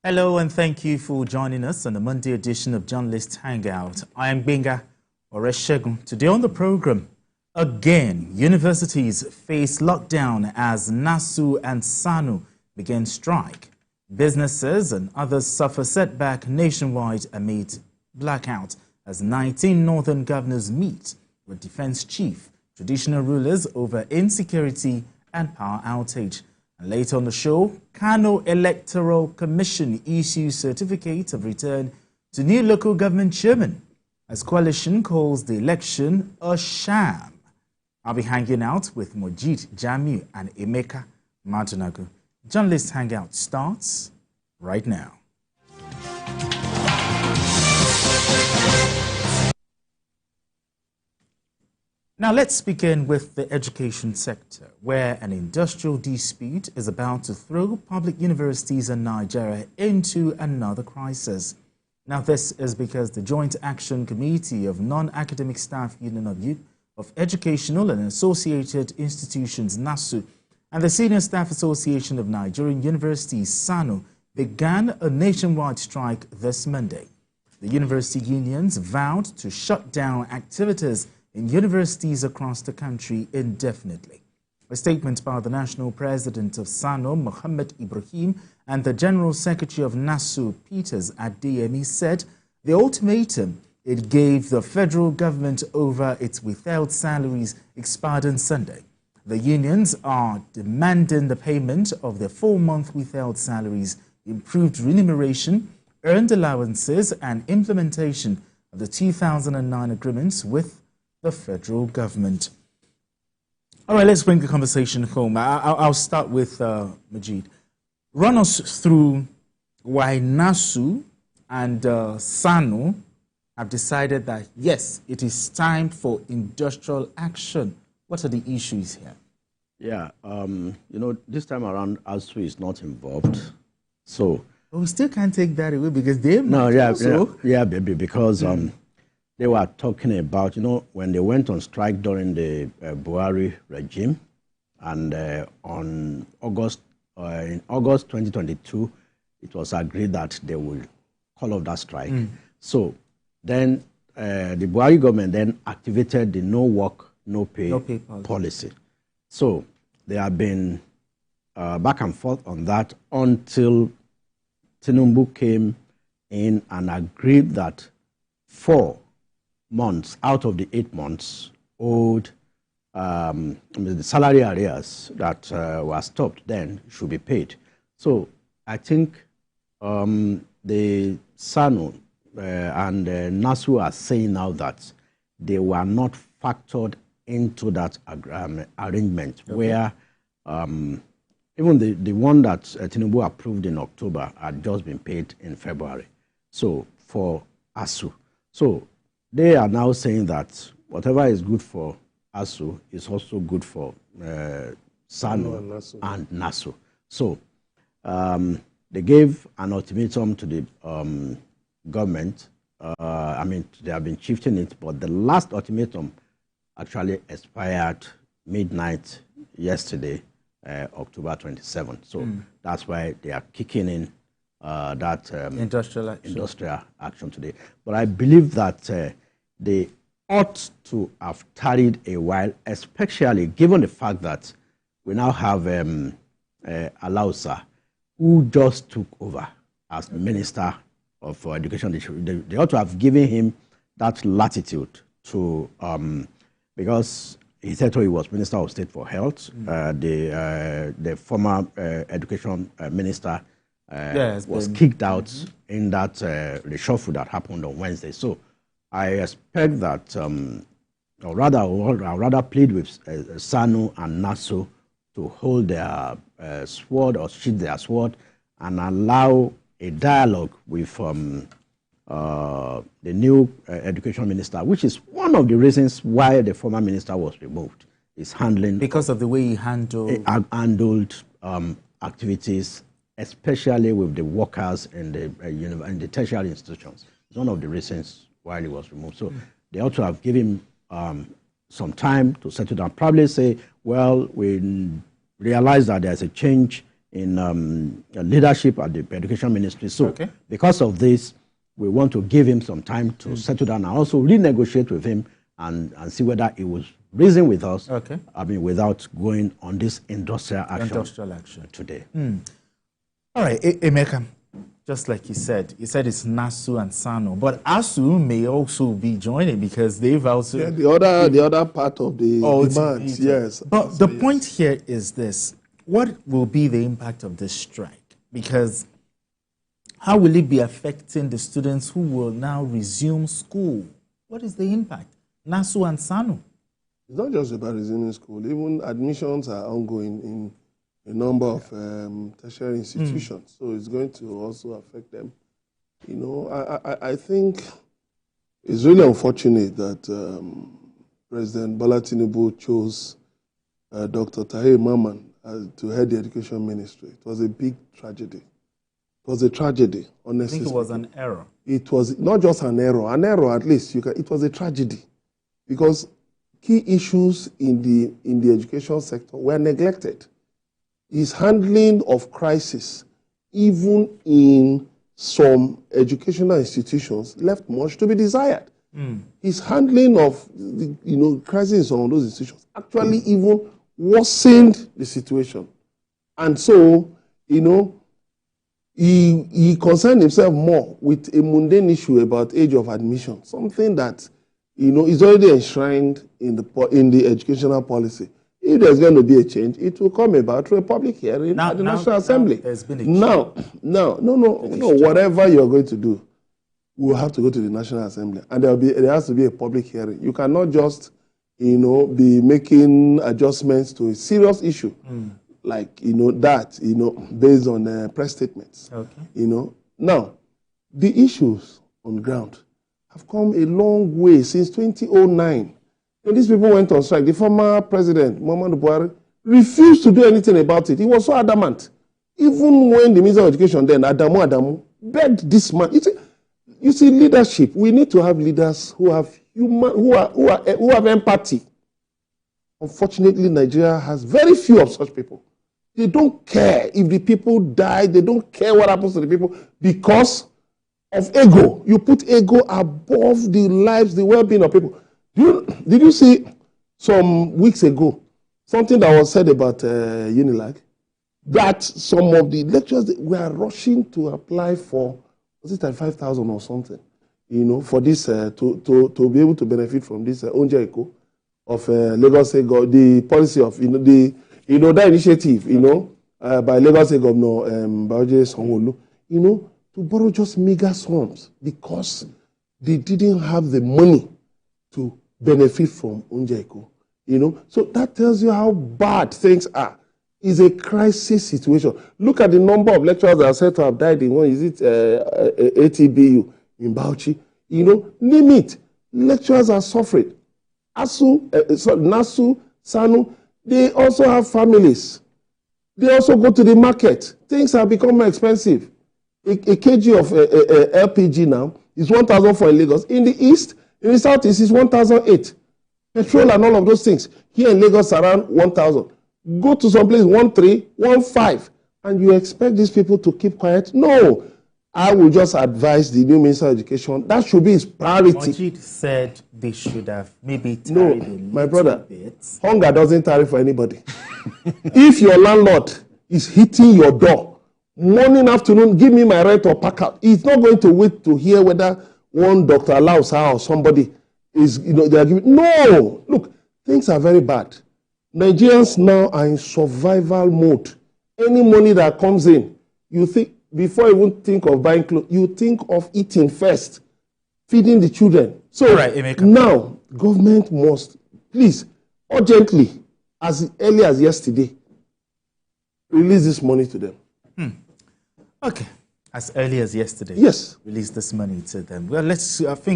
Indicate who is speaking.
Speaker 1: Hello and thank you for joining us on the Monday edition of Journalist Hangout. I am Benga Oreshegun. Today on the program, again, universities face lockdown as NASU and SSANU begin strike. Businesses and others suffer setback nationwide amid blackout as 19 northern governors meet with defense chief, traditional rulers over insecurity and power outage. And later on the show, Kano Electoral Commission issues certificate of return to new local government chairman as coalition calls the election a sham. I'll be hanging out with Mojid Jamiu and Emeka Madunagu. Journalist Hangout starts right now. Now let's begin with the education sector, where an industrial dispute is about to throw public universities in Nigeria into another crisis. Now this is because the Joint Action Committee of Non-Academic Staff Union of Educational and Associated Institutions, NASU, and the Senior Staff Association of Nigerian Universities, SSANU, began a nationwide strike this Monday. The university unions vowed to shut down activities in universities across the country indefinitely. A statement by the national president of SSANU, Mohammed Ibrahim, and the general secretary of NASU, Peters Adeyemi, said the ultimatum it gave the federal government over its withheld salaries expired on Sunday. The unions are demanding the payment of their 4-month withheld salaries, improved remuneration, earned allowances, and implementation of the 2009 agreements with the federal government. All right, let's bring the conversation home. I'll start with Majid. Run us through why NASU and SSANU have decided that, yes, it is time for industrial action. What are the issues here?
Speaker 2: Yeah, this time around, ASU is not involved. So
Speaker 1: but we still can't take that away because they
Speaker 2: baby, because they were talking about, when they went on strike during the Buhari regime, and in August 2022, it was agreed that they will call off that strike. So then the Buhari government then activated the no work, no pay policy. So they have been back and forth on that until Tinubu came in and agreed that 4 months out of the 8 months owed the salary arrears that were stopped then should be paid. So I think the SSANU and NASU are saying now that they were not factored into that arrangement, where even the one that Tinubu approved in October had just been paid in February. So for ASU. So they are now saying that whatever is good for ASU is also good for SSANU and NASU. So they gave an ultimatum to the government. They have been shifting it, but the last ultimatum actually expired midnight yesterday, October 27th. So that's why they are kicking in that industrial action today. But I believe that they ought to have tarried a while, especially given the fact that we now have Alausa, who just took over as Minister of Education. They ought to have given him that latitude to, because he said he was Minister of State for Health. The former Education Minister was kicked out in that reshuffle that happened on Wednesday. So I expect that, or rather plead with SSANU and NASU to hold their sword or sheath their sword and allow a dialogue with the new education minister, which is one of the reasons why the former minister was removed, is handling...
Speaker 1: Because of the way he handled
Speaker 2: activities, especially with the workers in the tertiary institutions. It's one of the reasons why he was removed. So they ought to have given him some time to settle down. Probably say, well, we realize that there's a change leadership at the Education Ministry. So because of this, we want to give him some time to settle down and also renegotiate with him and see whether he will reason with us, I mean, without going on this industrial action today.
Speaker 1: All right, Emeka, just like you said it's NASU and SSANU, but ASU may also be joining because they've also...
Speaker 3: Yeah, the other part of the demands, yes.
Speaker 1: But the point here is this. What will be the impact of this strike? Because how will it be affecting the students who will now resume school? What is the impact? NASU and SSANU?
Speaker 3: It's not just about resuming school. Even admissions are ongoing in a number of tertiary institutions. So it's going to also affect them. You know, I think it's really unfortunate that President Bola Tinubu chose Dr. Tahir Mamman to head the Education Ministry. It was a big tragedy. It was a tragedy, honestly.
Speaker 1: I think it was an error.
Speaker 3: It was not just an error at least. It was a tragedy because key issues in the education sector were neglected. His handling of crisis, even in some educational institutions, left much to be desired. His handling of crisis in some of those institutions actually even worsened the situation. And so, he concerned himself more with a mundane issue about age of admission, something that is already enshrined in the educational policy. If there's going to be a change, it will come about through a public hearing at the National Assembly.
Speaker 1: There's been a
Speaker 3: change. Whatever you're going to do, we'll have to go to the National Assembly, and there has to be a public hearing. You cannot just, be making adjustments to a serious issue like based on press statements. Now, the issues on ground have come a long way since 2009. When these people went on strike, the former president, Muhammadu Buhari, refused to do anything about it. He was so adamant. Even when the Minister of Education then, Adamu, begged this man. You see, leadership, we need to have leaders who have who have empathy. Unfortunately, Nigeria has very few of such people. They don't care if the people die. They don't care what happens to the people because of ego. You put ego above the lives, the well-being of people. Did you see some weeks ago something that was said about Unilag? That some of the lecturers were rushing to apply for, was it at 5,000 or something, for this to be able to benefit from this Onja Eco of Lagos State, the policy of that initiative, by Lagos State Governor Baoje Sanwo-Olu, to borrow just mega sums because they didn't have the money to benefit from Onja-Eco. So that tells you how bad things are. It's a crisis situation. Look at the number of lecturers that are said to have died in ATBU in Bauchi. Name it. Lecturers are suffering. NASU, SSANU, they also have families. They also go to the market. Things have become more expensive. A kg of LPG now is 1,004 in Lagos. In the east, in the southeast, it's 1,008. Petrol and all of those things. Here in Lagos, around 1,000. Go to some place, 1,300, 1,500, and you expect these people to keep quiet? No. I will just advise the new Minister of Education, that should be his priority.
Speaker 1: Majid said they should have maybe tarried a
Speaker 3: my brother,
Speaker 1: bit.
Speaker 3: Hunger doesn't tarry for anybody. If your landlord is hitting your door, morning, afternoon, give me my rent or pack out, he's not going to wait to hear whether one Dr. Lausa or somebody is, they are giving. No! Look, things are very bad. Nigerians now are in survival mode. Any money that comes in, you think, before you even think of buying clothes, you think of eating first, feeding the children. So now, government must, please, urgently, as early as yesterday, release this money to them.
Speaker 1: Okay. As early as yesterday?
Speaker 3: Yes.
Speaker 1: Release this money to them. Well, I think